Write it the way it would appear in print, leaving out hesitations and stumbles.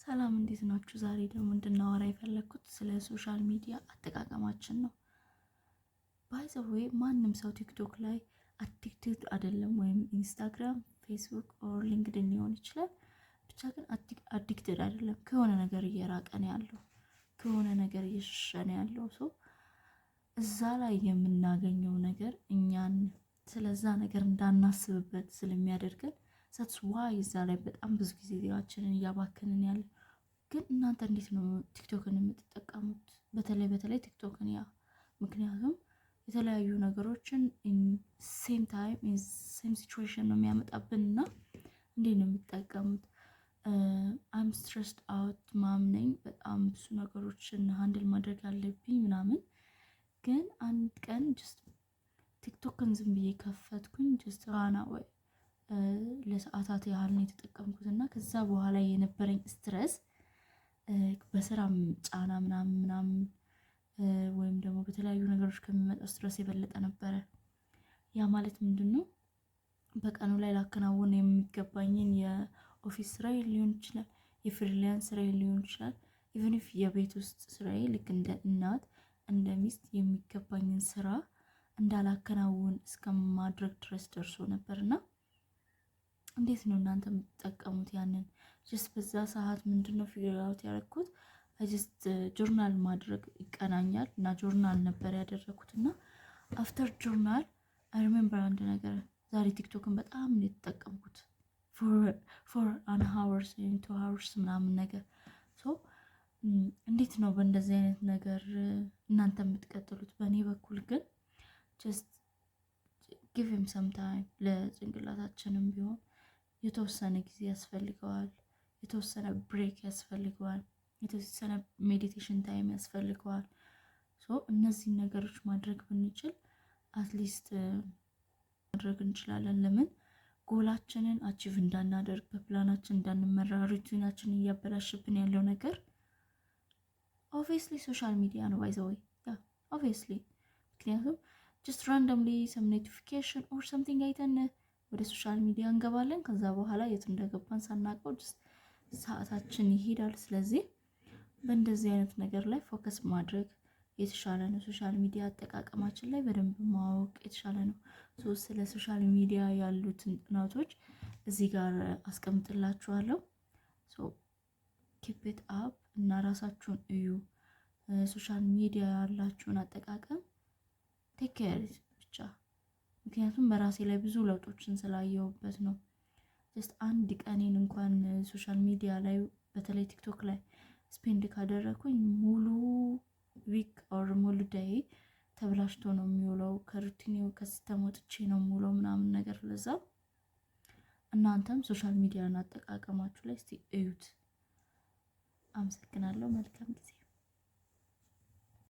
ሰላም እንዴት ናችሁ? ዛሬ ደግሞ እንድናወራ የፈለኩት ስለ ሶሻል ሚዲያ አጠቃቀማችን ነው። ባይ ዘ ዌይ ማንም ሰው ቲክቶክ ላይ አዲክትድ አይደለም፣ ወይም ኢንስታግራም፣ ፌስቡክ ኦር ሊንክድኢን ሊሆን ይችላል። ብቻ ግን አዲክትድ አይደለም። ከሆነ ነገር እየራቀ ነው ያለው፣ ከሆነ ነገር እየሸሸ ነው ያለው። ሰው እዛ ላይ የምናገኘው ነገር እኛን ስለዛ ነገር እንዳናስብበት ስለሚያደርገን ሰትስ ዋይ እዛ ላይ በጣም ብዙ ጊዜያችንን እያባከንን ያለ። ግን እናንተ እንዴት ነው ቲክቶክን የምትጠቀሙት? በተለይ ቲክቶክን ምክንያቱም የተለያዩ ነገሮችን ሴም ታይም ሴም ሲቹዌሽን ነው የሚያመጣብንና እንዴት ነው የሚጠቀሙት? አም ስትረስድ አውት ማምነኝ በጣም ብዙ ነገሮችን ሃንድል ማድረግ አለብኝ ምናምን። ግን አንድ ቀን ጀስት ቲክቶክን ዝም ብዬ ከፈትኩኝ። ጀስት ራና ወይ ለሰዓታት ያህል ነው የተጠቀምኩት እና ከዛ በኋላ የነበረኝ ስትረስ በስራም ጫና ምናምን ወይም ደግሞ በተለያዩ ነገሮች ከሚመጣው ስትረስ የበለጠ ነበረ። ያ ማለት ምንድነው? በቀኑ ላይ ላከናውን የሚገባኝን የኦፊስ ስራ ሊሆን ይችላል፣ የፍሪላንስ ስራ ሊሆን ይችላል፣ ኢቭን ኢፍ የቤት ውስጥ ስራዬ ልክ እንደ እናት እንደ ሚስት የሚገባኝን ስራ እንዳላከናውን እስከማድረግ ድረስ ደርሶ ነበርና እንዴት ነው እናንተ የምትጠቀሙት? ያንን ጀስት በዛ ሰዓት ምንድነው ፊገር አውት ያደረኩት? ጀስት ጆርናል ማድረግ ይቀናኛል እና ጆርናል ነበር ያደረኩትና አፍተር ጆርናል አይ ሪሜምበር አንድ ነገር፣ ዛሬ ቲክቶክን በጣም ነው የተጠቀምኩት ፎር አን ሃወርስ ወይም 2 ሃወርስ ምናምን ነገር። ሶ እንዴት ነው በእንደዚህ አይነት ነገር እናንተ የምትቀጥሉት? በእኔ በኩል ግን ጀስት ጊቭ ሂም ሰም ታይም፣ ለጭንቅላታችንም ቢሆን የተወሰነ ጊዜ ያስፈልገዋል፣ የተወሰነ ብሬክ ያስፈልገዋል፣ የተወሰነ ሜዲቴሽን ታይም ያስፈልገዋል። ሶ እነዚህን ነገሮች ማድረግ ብንችል አትሊስት ማድረግ እንችላለን። ለምን ጎላችንን አቺቭ እንዳናደርግ፣ በፕላናችን እንዳንመራ፣ ሩቲናችንን እያበላሽብን ያለው ነገር ኦብቪየስሊ ሶሻል ሚዲያ ነው። ባይ ዘ ወይ ኦብቪየስሊ፣ ምክንያቱም ጀስት ራንደምሊ ሰም ኖቲፊኬሽን ኦር ሰምቲንግ አይተን ወደ ሶሻል ሚዲያ እንገባለን። ከዛ በኋላ የት እንደገባን ሳናውቀው ሰዓታችን ይሄዳል። ስለዚህ በእንደዚህ አይነት ነገር ላይ ፎከስ ማድረግ የተሻለ ነው። ሶሻል ሚዲያ አጠቃቀማችን ላይ በደንብ ማወቅ የተሻለ ነው። ስለ ሶሻል ሚዲያ ያሉትን ጥናቶች እዚህ ጋር አስቀምጥላችኋለሁ። ኪፕ ኢት አፕ እና ራሳችሁን እዩ። ሶሻል ሚዲያ ያላችሁን አጠቃቀም ቴክ ኬር ብቻ። ምክንያቱም በራሴ ላይ ብዙ ለውጦችን ስላየሁበት ነው። ጀስት አንድ ቀኔን እንኳን ሶሻል ሚዲያ ላይ በተለይ ቲክቶክ ላይ ስፔንድ ካደረኩኝ ሙሉ ዊክ ኦር ሙሉ ዴይ ተብላሽቶ ነው የሚውለው። ከሩቲኔው ከሲስተም ወጥቼ ነው የሚውለው ምናምን ነገር። ለዛ እናንተም ሶሻል ሚዲያን አጠቃቀማችሁ ላይ እስቲ እዩት። አመሰግናለሁ። መልካም ጊዜ